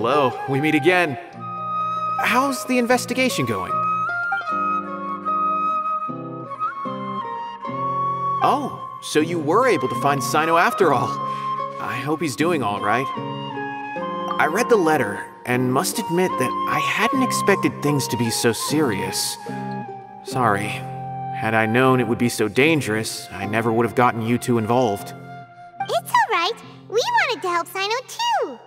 Hello, we meet again. How's the investigation going? Oh, so you were able to find Sino after all. I hope he's doing all right. I read the letter and must admit that I hadn't expected things to be so serious. Sorry. Had I known it would be so dangerous, I never would have gotten you two involved. It's alright. We wanted to help Sino too.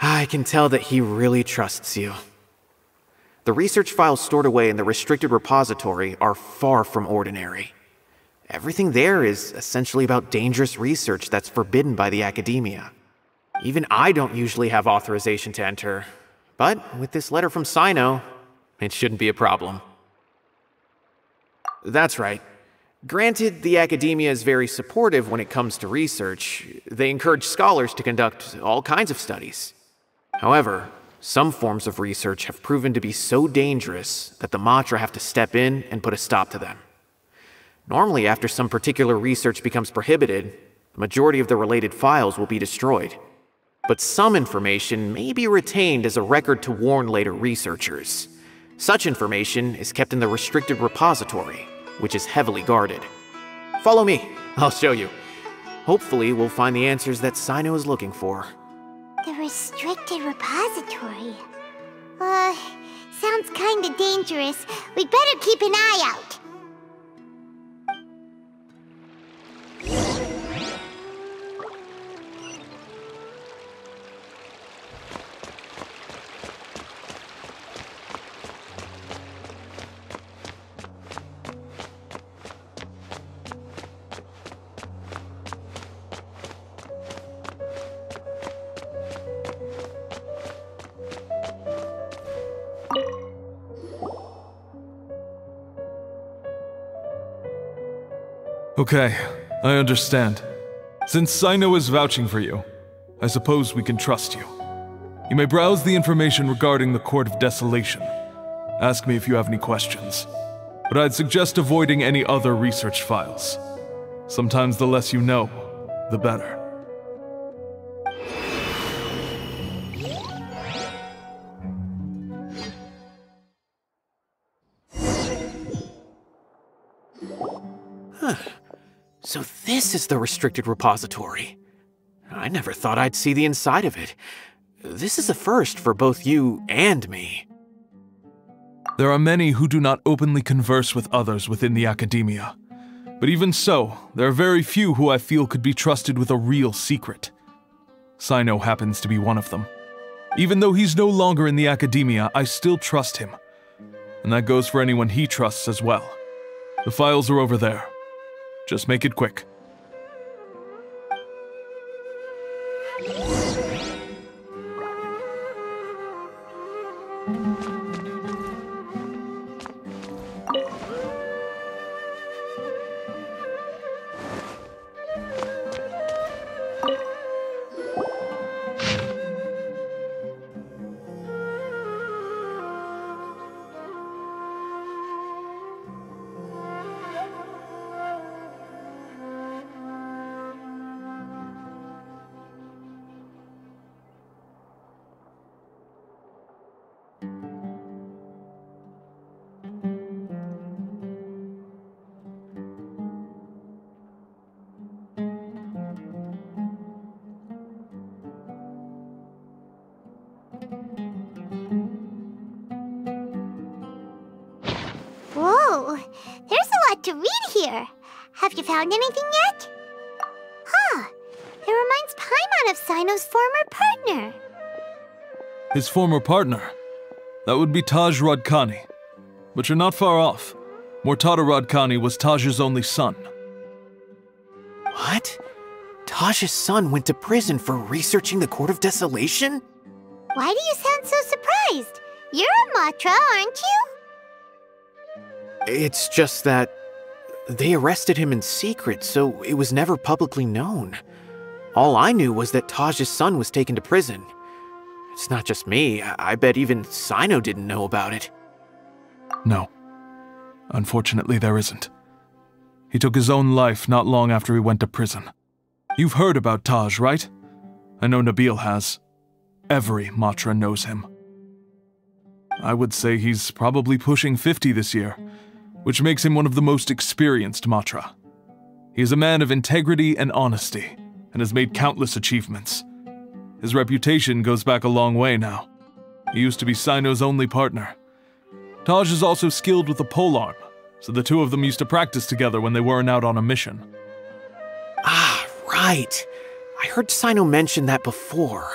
I can tell that he really trusts you. The research files stored away in the restricted repository are far from ordinary. Everything there is essentially about dangerous research that's forbidden by the academia. Even I don't usually have authorization to enter, but with this letter from Sino, it shouldn't be a problem. That's right. Granted, the academia is very supportive when it comes to research. They encourage scholars to conduct all kinds of studies. However, some forms of research have proven to be so dangerous that the Matra have to step in and put a stop to them. Normally, after some particular research becomes prohibited, the majority of the related files will be destroyed. But some information may be retained as a record to warn later researchers. Such information is kept in the restricted repository, which is heavily guarded. Follow me, I'll show you. Hopefully, we'll find the answers that Sino is looking for. The restricted repository. Sounds kinda dangerous. We'd better keep an eye out. Okay, I understand. Since Sino is vouching for you, I suppose we can trust you. You may browse the information regarding the Court of Desolation. Ask me if you have any questions. But I'd suggest avoiding any other research files. Sometimes the less you know, the better. So this is the restricted repository. I never thought I'd see the inside of it. This is a first for both you and me. There are many who do not openly converse with others within the academia. But even so, there are very few who I feel could be trusted with a real secret. Sino happens to be one of them. Even though he's no longer in the academia, I still trust him. And that goes for anyone he trusts as well. The files are over there. Just make it quick. Whoa, there's a lot to read here. Have you found anything yet? Huh, it reminds Paimon of Sino's former partner. His former partner? That would be Taj Radkani. But you're not far off. Mortada Radkani was Taj's only son. What? Taj's son went to prison for researching the Court of Desolation? Why do you sound so surprised? You're a Matra, aren't you? It's just that they arrested him in secret, so it was never publicly known. All I knew was that Taj's son was taken to prison. It's not just me. I bet even Sino didn't know about it. No. Unfortunately, there isn't. He took his own life not long after he went to prison. You've heard about Taj, right? I know Nabil has. Every Matra knows him. I would say he's probably pushing 50 this year, which makes him one of the most experienced Matra. He is a man of integrity and honesty, and has made countless achievements. His reputation goes back a long way now. He used to be Sino's only partner. Taj is also skilled with the polearm, so the two of them used to practice together when they weren't out on a mission. Ah, right. I heard Sino mention that before.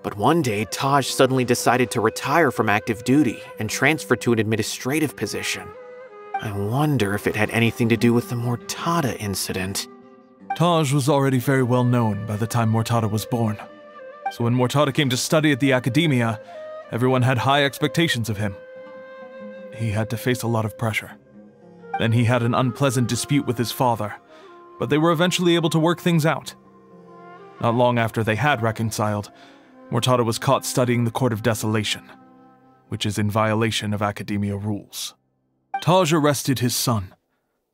But one day, Taj suddenly decided to retire from active duty and transfer to an administrative position. I wonder if it had anything to do with the Mortada incident. Taj was already very well known by the time Mortada was born. So when Mortada came to study at the Academia, everyone had high expectations of him. He had to face a lot of pressure. Then he had an unpleasant dispute with his father, but they were eventually able to work things out. Not long after they had reconciled, Mortada was caught studying the Court of Desolation, which is in violation of Academia rules. Taj arrested his son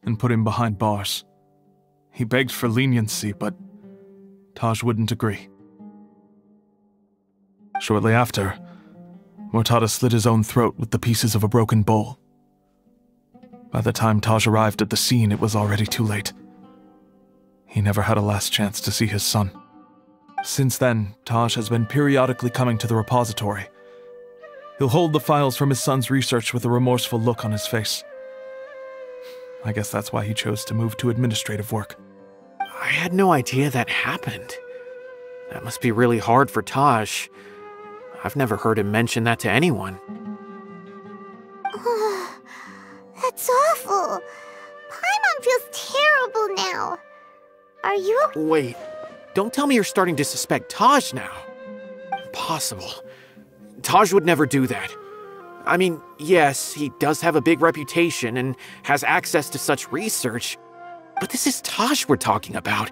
and put him behind bars. He begged for leniency, but Taj wouldn't agree. Shortly after, Mortada slit his own throat with the pieces of a broken bowl. By the time Taj arrived at the scene, it was already too late. He never had a last chance to see his son. Since then, Taj has been periodically coming to the repository. He'll hold the files from his son's research with a remorseful look on his face. I guess that's why he chose to move to administrative work. I had no idea that happened. That must be really hard for Taj. I've never heard him mention that to anyone. That's awful. Paimon feels terrible now. Are you okay? Wait, don't tell me you're starting to suspect Taj now. Impossible. Taj would never do that. I mean, yes, he does have a big reputation and has access to such research, but this is Taj we're talking about.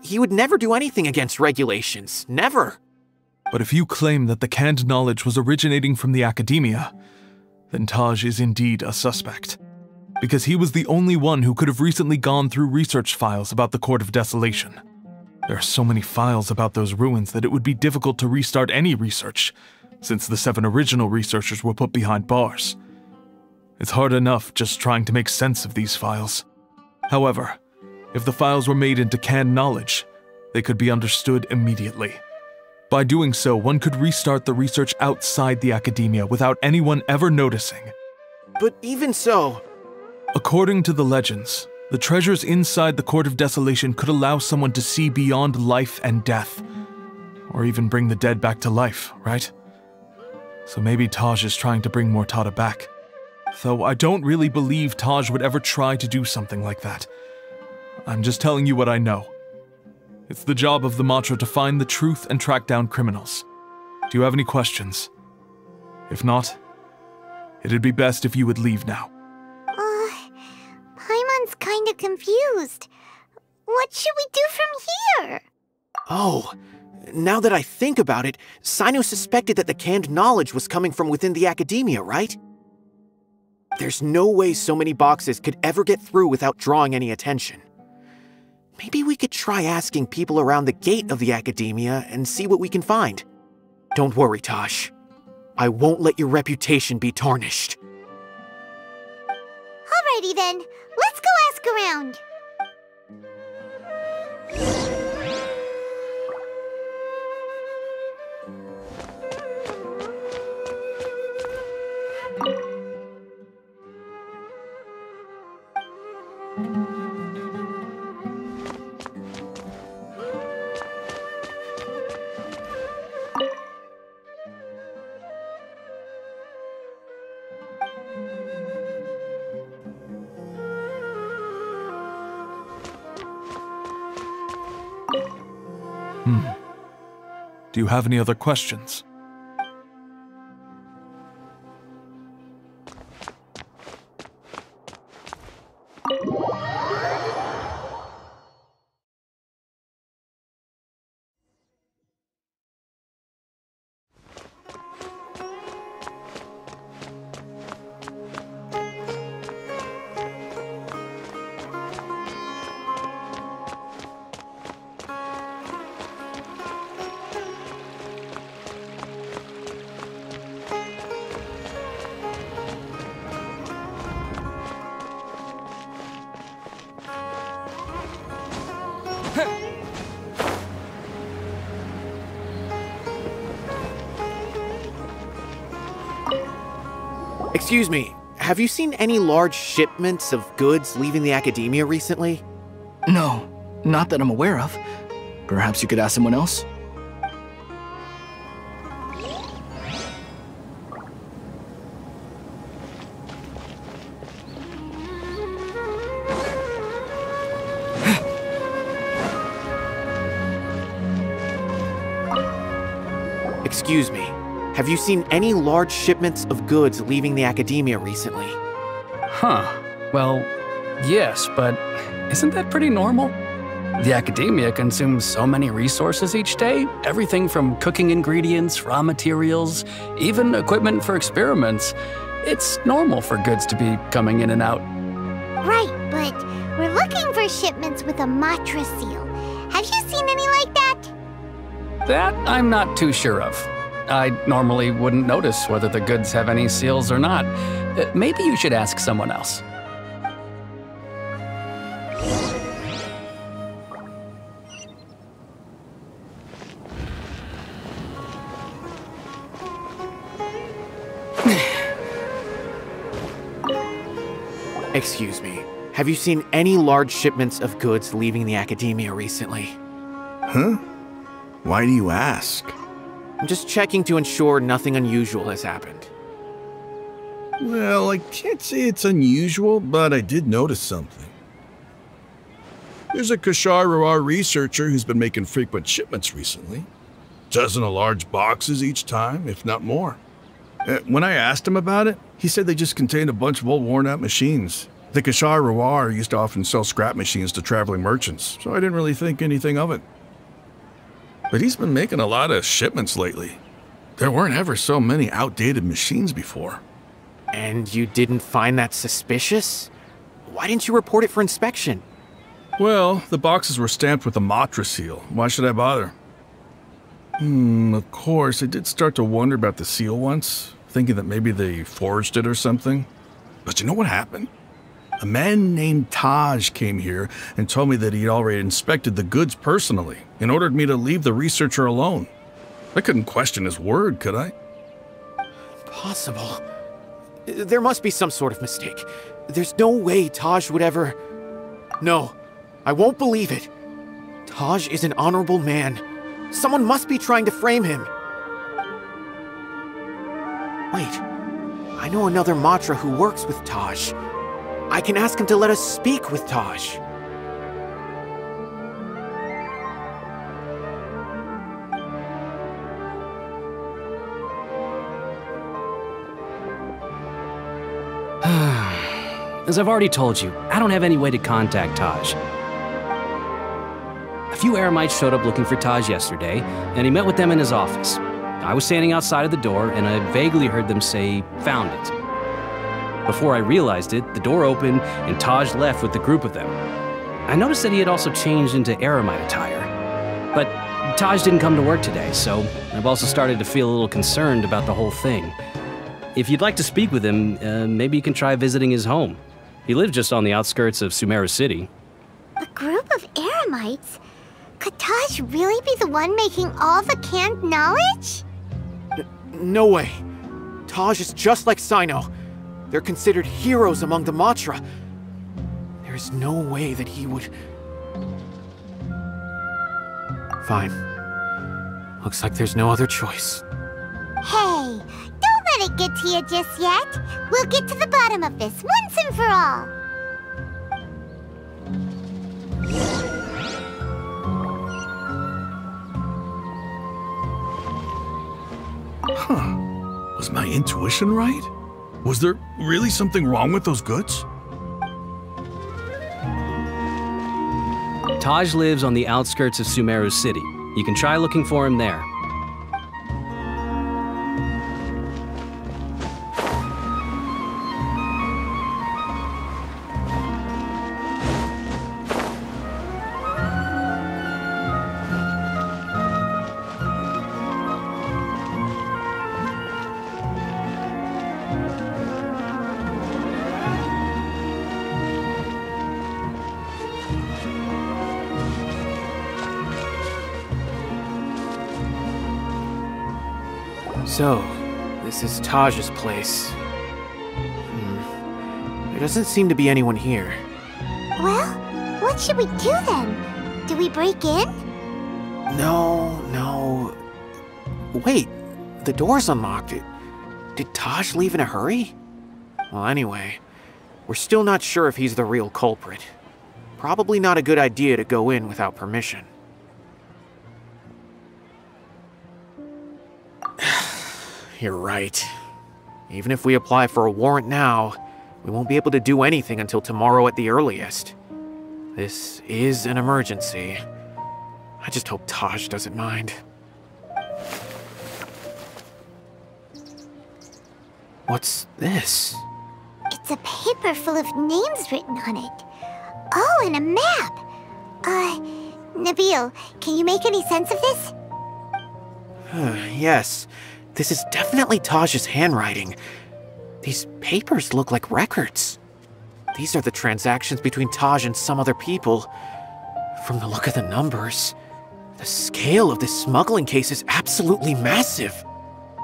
He would never do anything against regulations. Never. But if you claim that the canned knowledge was originating from the Academia, then Taj is indeed a suspect. Because he was the only one who could have recently gone through research files about the Court of Desolation. There are so many files about those ruins that it would be difficult to restart any research, since the 7 original researchers were put behind bars. It's hard enough just trying to make sense of these files. However, if the files were made into canned knowledge, they could be understood immediately. By doing so, one could restart the research outside the Academia without anyone ever noticing. But even so... According to the legends, the treasures inside the Court of Desolation could allow someone to see beyond life and death. Or even bring the dead back to life, right? So maybe Taj is trying to bring Mortada back. Though I don't really believe Taj would ever try to do something like that. I'm just telling you what I know. It's the job of the Matra to find the truth and track down criminals. Do you have any questions? If not, it'd be best if you would leave now. Paimon's kinda confused. What should we do from here? Oh, now that I think about it, Sino suspected that the canned knowledge was coming from within the Academia, right? There's no way so many boxes could ever get through without drawing any attention. Maybe we could try asking people around the gate of the Academia and see what we can find. Don't worry, Taj. I won't let your reputation be tarnished. Alrighty then, let's go ask around. Do you have any other questions? Excuse me, have you seen any large shipments of goods leaving the academia recently? No, not that I'm aware of. Perhaps you could ask someone else? Excuse me, have you seen any large shipments of goods leaving the academia recently? Huh. Well, yes, but isn't that pretty normal? The academia consumes so many resources each day, everything from cooking ingredients, raw materials, even equipment for experiments. It's normal for goods to be coming in and out. Right, but we're looking for shipments with a Matra seal. Have you seen any like that? That I'm not too sure of. I normally wouldn't notice whether the goods have any seals or not. Maybe you should ask someone else. Excuse me, have you seen any large shipments of goods leaving the academia recently? Huh? Why do you ask? I'm just checking to ensure nothing unusual has happened. Well, I can't say it's unusual, but I did notice something. There's a Kashar researcher who's been making frequent shipments recently. Dozen of large boxes each time, if not more. When I asked him about it, he said they just contained a bunch of old worn-out machines. The Kashar used to often sell scrap machines to traveling merchants, so I didn't really think anything of it. But he's been making a lot of shipments lately. There weren't ever so many outdated machines before. And you didn't find that suspicious? Why didn't you report it for inspection? Well, the boxes were stamped with a Matra seal. Why should I bother? Of course, I did start to wonder about the seal once, thinking that maybe they forged it or something. But you know what happened? A man named Taj came here and told me that he'd already inspected the goods personally and ordered me to leave the researcher alone. I couldn't question his word, could I? Impossible. There must be some sort of mistake. There's no way Taj would ever... No, I won't believe it. Taj is an honorable man. Someone must be trying to frame him. Wait, I know another Matra who works with Taj. I can ask him to let us speak with Taj. As I've already told you, I don't have any way to contact Taj. A few Eremites showed up looking for Taj yesterday, and he met with them in his office. I was standing outside of the door, and I vaguely heard them say, "Found it." Before I realized it, the door opened, and Taj left with the group of them. I noticed that he had also changed into Eremite attire. But Taj didn't come to work today, so I've also started to feel a little concerned about the whole thing. If you'd like to speak with him, maybe you can try visiting his home. He lives just on the outskirts of Sumeru City. A group of Eremites? Could Taj really be the one making all the canned knowledge? No way. Taj is just like Sino. They're considered heroes among the Matra. There's no way that he would... Fine. Looks like there's no other choice. Hey, don't let it get to you just yet. We'll get to the bottom of this once and for all. Huh. Was my intuition right? Was there really something wrong with those goods? Taj lives on the outskirts of Sumeru City. You can try looking for him there. So, this is Taj's place. There doesn't seem to be anyone here. Well, what should we do then? Do we break in? No. Wait, the door's unlocked. Did Taj leave in a hurry? Well, anyway, we're still not sure if he's the real culprit. Probably not a good idea to go in without permission. You're right. Even if we apply for a warrant now, we won't be able to do anything until tomorrow at the earliest. This is an emergency. I just hope Taj doesn't mind. What's this? It's a paper full of names written on it. Oh, and a map. Nabil, can you make any sense of this? Yes, this is definitely Taj's handwriting. These papers look like records. These are the transactions between Taj and some other people. From the look of the numbers, the scale of this smuggling case is absolutely massive.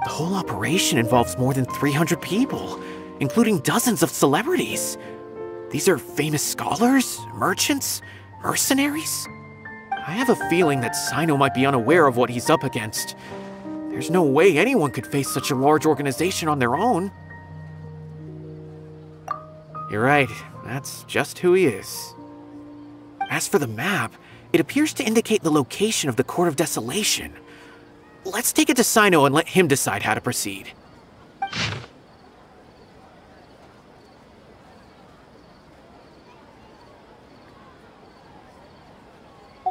The whole operation involves more than 300 people, including dozens of celebrities. These are famous scholars, merchants, mercenaries. I have a feeling that Sino might be unaware of what he's up against. There's no way anyone could face such a large organization on their own. You're right, that's just who he is. As for the map, it appears to indicate the location of the Court of Desolation. Let's take it to Sino and let him decide how to proceed.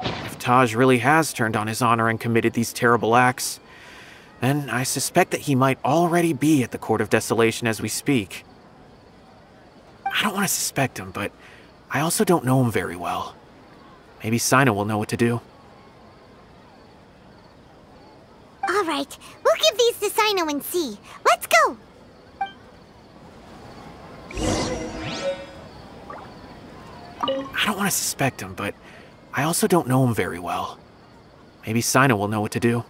If Taj really has turned on his honor and committed these terrible acts, then I suspect that he might already be at the Court of Desolation as we speak. I don't want to suspect him, but I also don't know him very well. Maybe Sino will know what to do. All right, we'll give these to Sino and see. Let's go! I don't want to suspect him, but I also don't know him very well. Maybe Sino will know what to do.